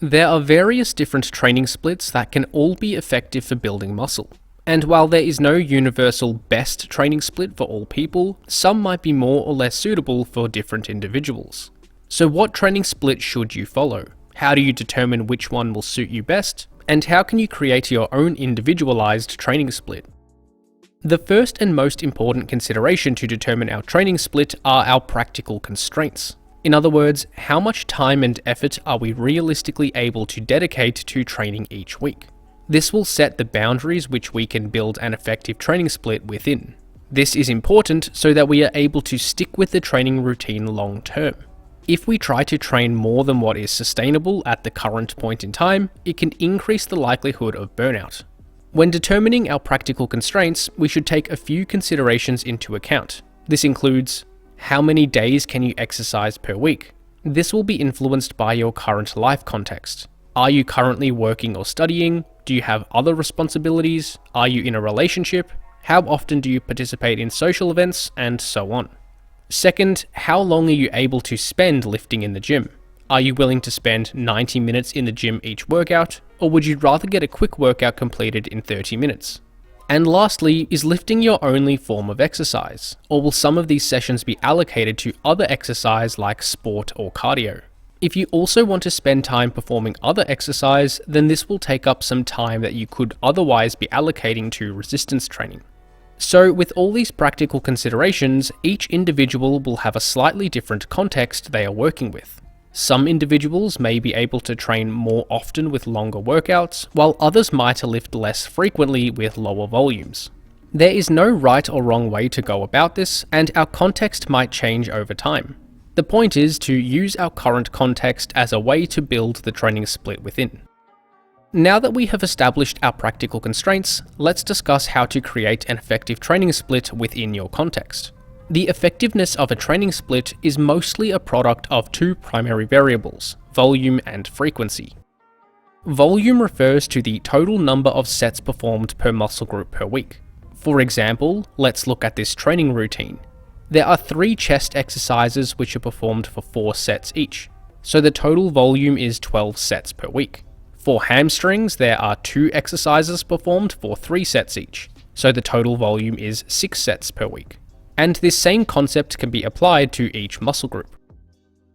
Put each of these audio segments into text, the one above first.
There are various different training splits that can all be effective for building muscle. And while there is no universal best training split for all people, some might be more or less suitable for different individuals. So what training split should you follow? How do you determine which one will suit you best? And how can you create your own individualized training split? The first and most important consideration to determine our training split are our practical constraints. In other words, how much time and effort are we realistically able to dedicate to training each week? This will set the boundaries which we can build an effective training split within. This is important so that we are able to stick with the training routine long term. If we try to train more than what is sustainable at the current point in time, it can increase the likelihood of burnout. When determining our practical constraints, we should take a few considerations into account. This includes: how many days can you exercise per week? This will be influenced by your current life context. Are you currently working or studying? Do you have other responsibilities? Are you in a relationship? How often do you participate in social events? And so on. Second, how long are you able to spend lifting in the gym? Are you willing to spend 90 minutes in the gym each workout? Or would you rather get a quick workout completed in 30 minutes? And lastly, is lifting your only form of exercise? Or will some of these sessions be allocated to other exercise like sport or cardio? If you also want to spend time performing other exercise, then this will take up some time that you could otherwise be allocating to resistance training. So with all these practical considerations, each individual will have a slightly different context they are working with. Some individuals may be able to train more often with longer workouts, while others might lift less frequently with lower volumes. There is no right or wrong way to go about this, and our context might change over time. The point is to use our current context as a way to build the training split within. Now that we have established our practical constraints, let's discuss how to create an effective training split within your context. The effectiveness of a training split is mostly a product of two primary variables: volume and frequency. Volume refers to the total number of sets performed per muscle group per week. For example, let's look at this training routine. There are 3 chest exercises which are performed for 4 sets each, so the total volume is 12 sets per week. For hamstrings, there are 2 exercises performed for 3 sets each, so the total volume is 6 sets per week. And this same concept can be applied to each muscle group.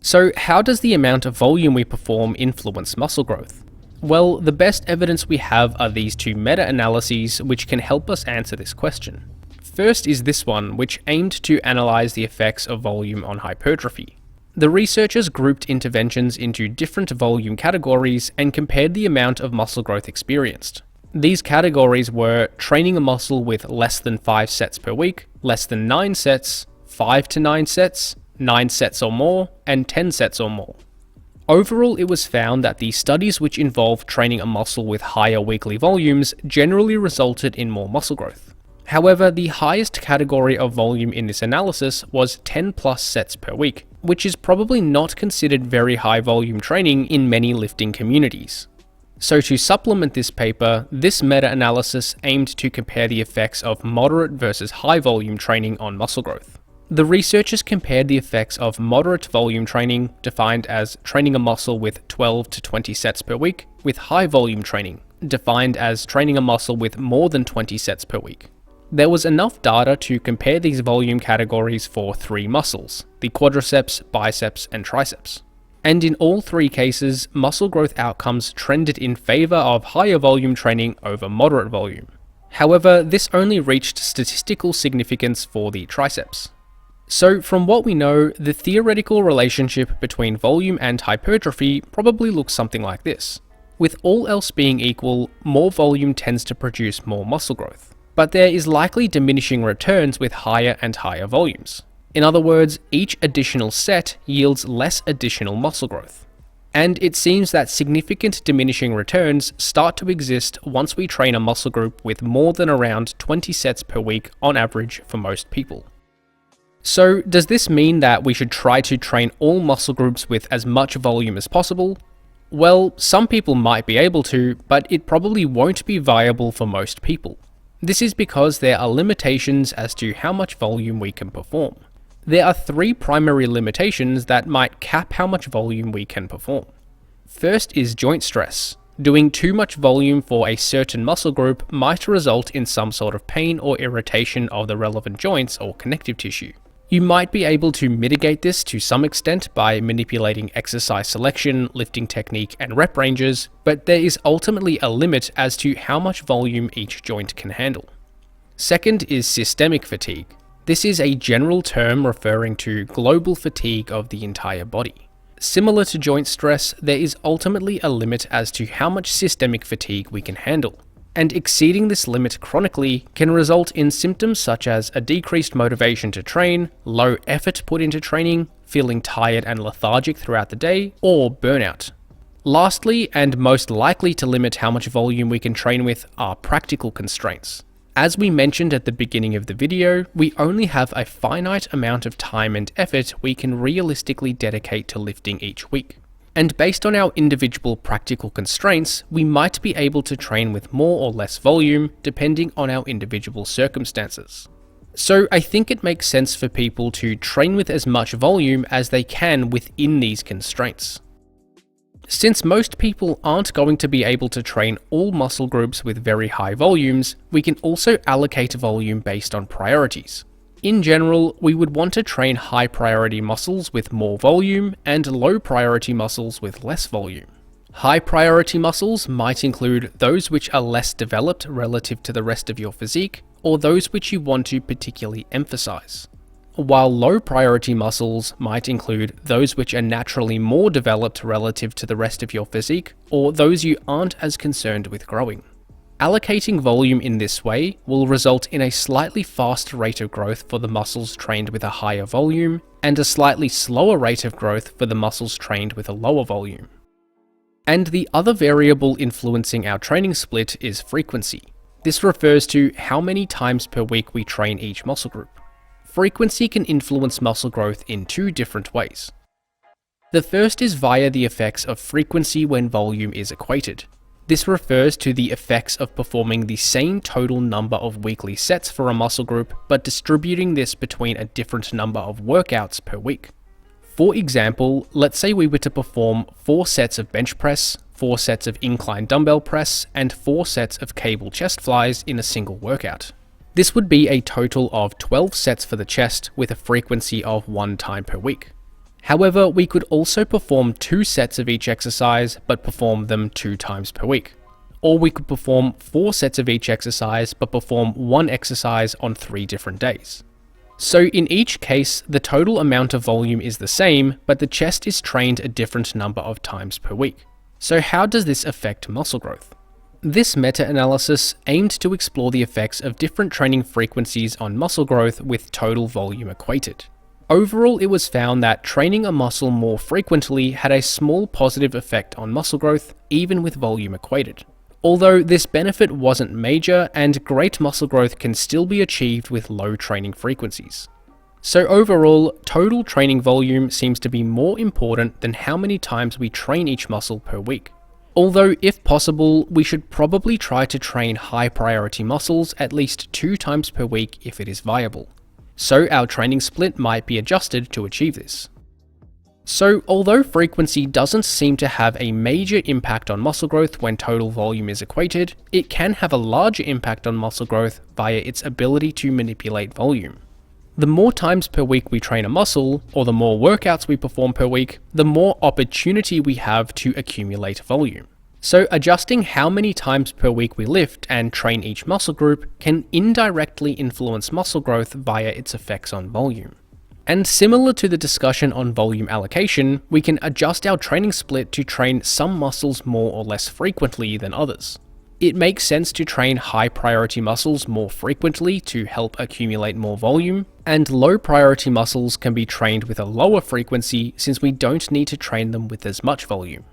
So how does the amount of volume we perform influence muscle growth? Well, the best evidence we have are these 2 meta-analyses which can help us answer this question. First is this one, which aimed to analyze the effects of volume on hypertrophy. The researchers grouped interventions into different volume categories and compared the amount of muscle growth experienced. These categories were training a muscle with less than 5 sets per week, less than 9 sets, 5 to 9 sets, 9 sets or more, and 10 sets or more. Overall, it was found that the studies which involved training a muscle with higher weekly volumes generally resulted in more muscle growth. However, the highest category of volume in this analysis was 10 plus sets per week, which is probably not considered very high volume training in many lifting communities. So to supplement this paper, this meta-analysis aimed to compare the effects of moderate versus high volume training on muscle growth. The researchers compared the effects of moderate volume training, defined as training a muscle with 12 to 20 sets per week, with high volume training, defined as training a muscle with more than 20 sets per week. There was enough data to compare these volume categories for 3 muscles: the quadriceps, biceps, and triceps. And in all 3 cases, muscle growth outcomes trended in favor of higher volume training over moderate volume. However, this only reached statistical significance for the triceps. So from what we know, the theoretical relationship between volume and hypertrophy probably looks something like this. With all else being equal, more volume tends to produce more muscle growth. But there is likely diminishing returns with higher and higher volumes. In other words, each additional set yields less additional muscle growth. And it seems that significant diminishing returns start to exist once we train a muscle group with more than around 20 sets per week on average for most people. So does this mean that we should try to train all muscle groups with as much volume as possible? Well, some people might be able to, but it probably won't be viable for most people. This is because there are limitations as to how much volume we can perform. There are 3 primary limitations that might cap how much volume we can perform. First is joint stress. Doing too much volume for a certain muscle group might result in some sort of pain or irritation of the relevant joints or connective tissue. You might be able to mitigate this to some extent by manipulating exercise selection, lifting technique, and rep ranges, but there is ultimately a limit as to how much volume each joint can handle. Second is systemic fatigue. This is a general term referring to global fatigue of the entire body. Similar to joint stress, there is ultimately a limit as to how much systemic fatigue we can handle, and exceeding this limit chronically can result in symptoms such as a decreased motivation to train, low effort put into training, feeling tired and lethargic throughout the day, or burnout. Lastly, and most likely to limit how much volume we can train with, are practical constraints. As we mentioned at the beginning of the video, we only have a finite amount of time and effort we can realistically dedicate to lifting each week. And based on our individual practical constraints, we might be able to train with more or less volume depending on our individual circumstances. So I think it makes sense for people to train with as much volume as they can within these constraints. Since most people aren't going to be able to train all muscle groups with very high volumes, we can also allocate volume based on priorities. In general, we would want to train high priority muscles with more volume and low priority muscles with less volume. High priority muscles might include those which are less developed relative to the rest of your physique, or those which you want to particularly emphasize. While low priority muscles might include those which are naturally more developed relative to the rest of your physique, or those you aren't as concerned with growing. Allocating volume in this way will result in a slightly faster rate of growth for the muscles trained with a higher volume, and a slightly slower rate of growth for the muscles trained with a lower volume. And the other variable influencing our training split is frequency. This refers to how many times per week we train each muscle group. Frequency can influence muscle growth in two different ways. The first is via the effects of frequency when volume is equated. This refers to the effects of performing the same total number of weekly sets for a muscle group, but distributing this between a different number of workouts per week. For example, let's say we were to perform 4 sets of bench press, 4 sets of incline dumbbell press, and 4 sets of cable chest flies in a single workout. This would be a total of 12 sets for the chest with a frequency of 1 time per week. However, we could also perform 2 sets of each exercise, but perform them 2 times per week. Or we could perform 4 sets of each exercise, but perform 1 exercise on 3 different days. So in each case, the total amount of volume is the same, but the chest is trained a different number of times per week. So how does this affect muscle growth? This meta-analysis aimed to explore the effects of different training frequencies on muscle growth with total volume equated. Overall, it was found that training a muscle more frequently had a small positive effect on muscle growth, even with volume equated. Although this benefit wasn't major, and great muscle growth can still be achieved with low training frequencies. So overall, total training volume seems to be more important than how many times we train each muscle per week. Although, if possible, we should probably try to train high priority muscles at least 2 times per week if it is viable. So our training split might be adjusted to achieve this. So although frequency doesn't seem to have a major impact on muscle growth when total volume is equated, it can have a larger impact on muscle growth via its ability to manipulate volume. The more times per week we train a muscle, or the more workouts we perform per week, the more opportunity we have to accumulate volume. So adjusting how many times per week we lift and train each muscle group can indirectly influence muscle growth via its effects on volume. And similar to the discussion on volume allocation, we can adjust our training split to train some muscles more or less frequently than others. It makes sense to train high priority muscles more frequently to help accumulate more volume, and low priority muscles can be trained with a lower frequency since we don't need to train them with as much volume.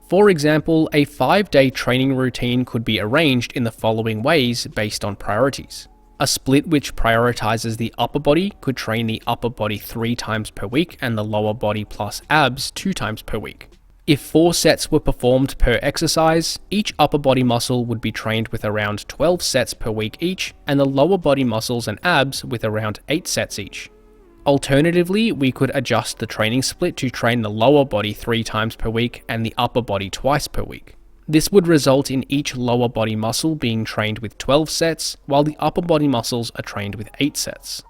For example, a 5-day training routine could be arranged in the following ways based on priorities. A split which prioritizes the upper body could train the upper body 3 times per week and the lower body plus abs 2 times per week. If 4 sets were performed per exercise, each upper body muscle would be trained with around 12 sets per week each, and the lower body muscles and abs with around 8 sets each. Alternatively, we could adjust the training split to train the lower body 3 times per week and the upper body twice per week. This would result in each lower body muscle being trained with 12 sets, while the upper body muscles are trained with 8 sets.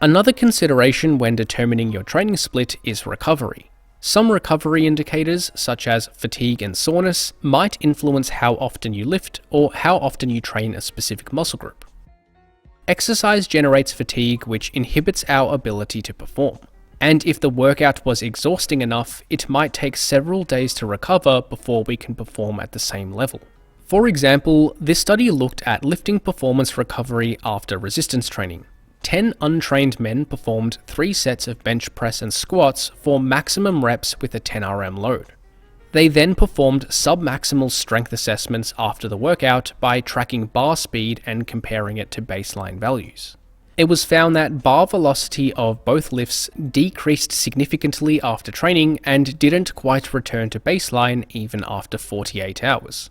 Another consideration when determining your training split is recovery. Some recovery indicators, such as fatigue and soreness, might influence how often you lift or how often you train a specific muscle group. Exercise generates fatigue, which inhibits our ability to perform. And if the workout was exhausting enough, it might take several days to recover before we can perform at the same level. For example, this study looked at lifting performance recovery after resistance training. 10 untrained men performed 3 sets of bench press and squats for maximum reps with a 10 RM load. They then performed submaximal strength assessments after the workout by tracking bar speed and comparing it to baseline values. It was found that bar velocity of both lifts decreased significantly after training and didn't quite return to baseline even after 48 hours.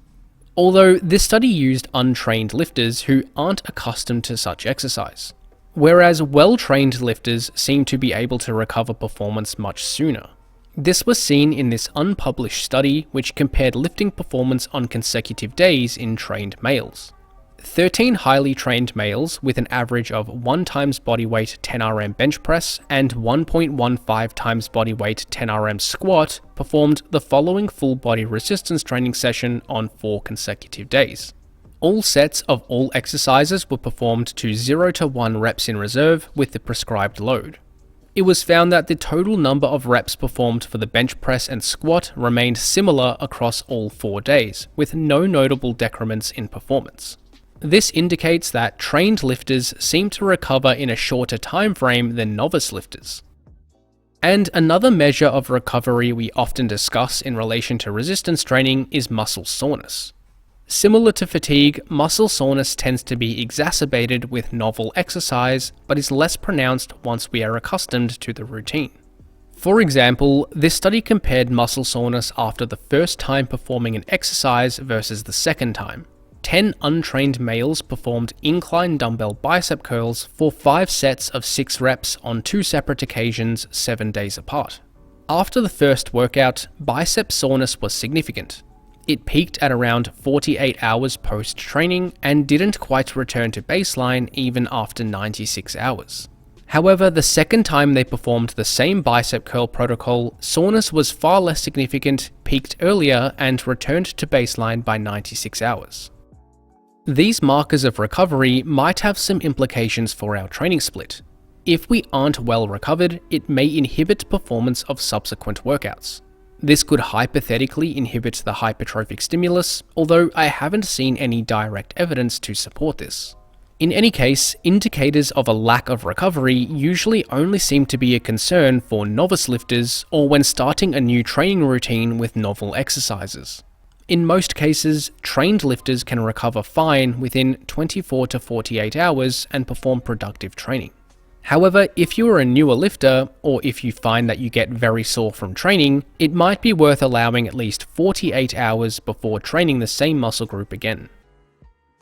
Although this study used untrained lifters who aren't accustomed to such exercise, whereas well-trained lifters seem to be able to recover performance much sooner. This was seen in this unpublished study which compared lifting performance on consecutive days in trained males. 13 highly trained males with an average of 1 times body weight 10 RM bench press and 1.15 times body weight 10 RM squat performed the following full body resistance training session on 4 consecutive days. All sets of all exercises were performed to 0 to 1 reps in reserve with the prescribed load. It was found that the total number of reps performed for the bench press and squat remained similar across all 4 days, with no notable decrements in performance. This indicates that trained lifters seem to recover in a shorter time frame than novice lifters. And another measure of recovery we often discuss in relation to resistance training is muscle soreness. Similar to fatigue, muscle soreness tends to be exacerbated with novel exercise, but is less pronounced once we are accustomed to the routine. For example, this study compared muscle soreness after the first time performing an exercise versus the second time. 10 untrained males performed incline dumbbell bicep curls for 5 sets of 6 reps on 2 separate occasions 7 days apart. After the first workout, bicep soreness was significant. It peaked at around 48 hours post-training and didn't quite return to baseline even after 96 hours. However, the second time they performed the same bicep curl protocol, soreness was far less significant, peaked earlier, and returned to baseline by 96 hours. These markers of recovery might have some implications for our training split. If we aren't well recovered, it may inhibit performance of subsequent workouts. This could hypothetically inhibit the hypertrophic stimulus, although I haven't seen any direct evidence to support this. In any case, indicators of a lack of recovery usually only seem to be a concern for novice lifters or when starting a new training routine with novel exercises. In most cases, trained lifters can recover fine within 24 to 48 hours and perform productive training. However, if you are a newer lifter, or if you find that you get very sore from training, it might be worth allowing at least 48 hours before training the same muscle group again.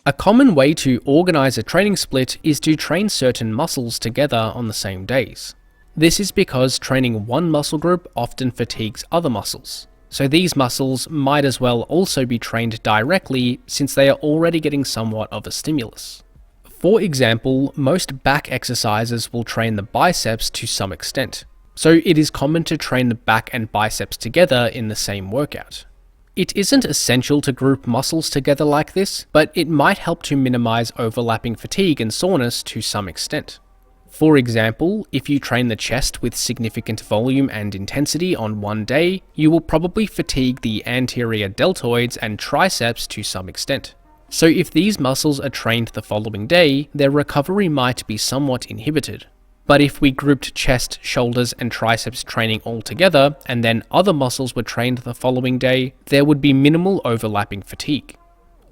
A common way to organize a training split is to train certain muscles together on the same days. This is because training one muscle group often fatigues other muscles, so these muscles might as well also be trained directly since they are already getting somewhat of a stimulus. For example, most back exercises will train the biceps to some extent, so it is common to train the back and biceps together in the same workout. It isn't essential to group muscles together like this, but it might help to minimize overlapping fatigue and soreness to some extent. For example, if you train the chest with significant volume and intensity on one day, you will probably fatigue the anterior deltoids and triceps to some extent. So if these muscles are trained the following day, their recovery might be somewhat inhibited. But if we grouped chest, shoulders, and triceps training all together, and then other muscles were trained the following day, there would be minimal overlapping fatigue.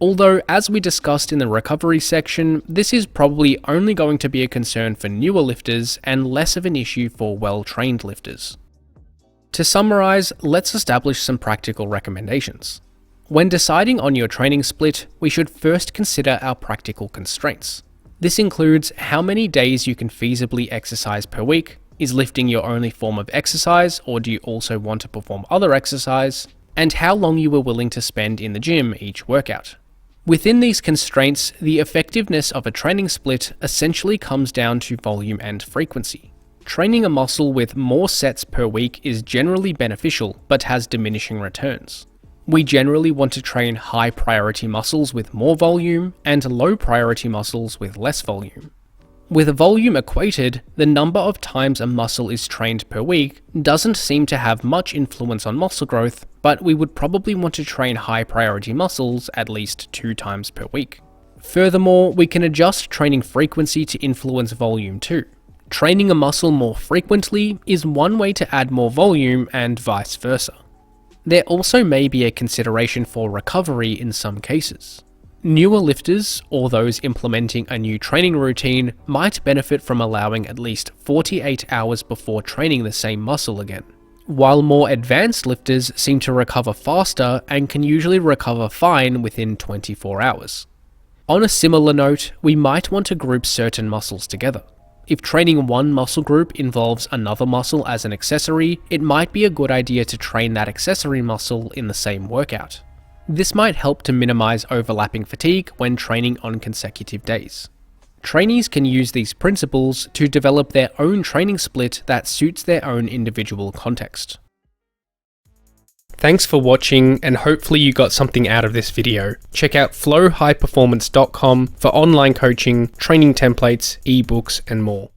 Although, as we discussed in the recovery section, this is probably only going to be a concern for newer lifters and less of an issue for well-trained lifters. To summarize, let's establish some practical recommendations. When deciding on your training split, we should first consider our practical constraints. This includes how many days you can feasibly exercise per week, is lifting your only form of exercise or do you also want to perform other exercise, and how long you were willing to spend in the gym each workout. Within these constraints, the effectiveness of a training split essentially comes down to volume and frequency. Training a muscle with more sets per week is generally beneficial, but has diminishing returns. We generally want to train high priority muscles with more volume and low priority muscles with less volume. With volume equated, the number of times a muscle is trained per week doesn't seem to have much influence on muscle growth, but we would probably want to train high priority muscles at least 2 times per week. Furthermore, we can adjust training frequency to influence volume too. Training a muscle more frequently is one way to add more volume and vice versa. There also may be a consideration for recovery in some cases. Newer lifters, or those implementing a new training routine, might benefit from allowing at least 48 hours before training the same muscle again, while more advanced lifters seem to recover faster and can usually recover fine within 24 hours. On a similar note, we might want to group certain muscles together. If training one muscle group involves another muscle as an accessory, it might be a good idea to train that accessory muscle in the same workout. This might help to minimize overlapping fatigue when training on consecutive days. Trainees can use these principles to develop their own training split that suits their own individual context. Thanks for watching, and hopefully you got something out of this video. Check out flowhighperformance.com for online coaching, training templates, ebooks, and more.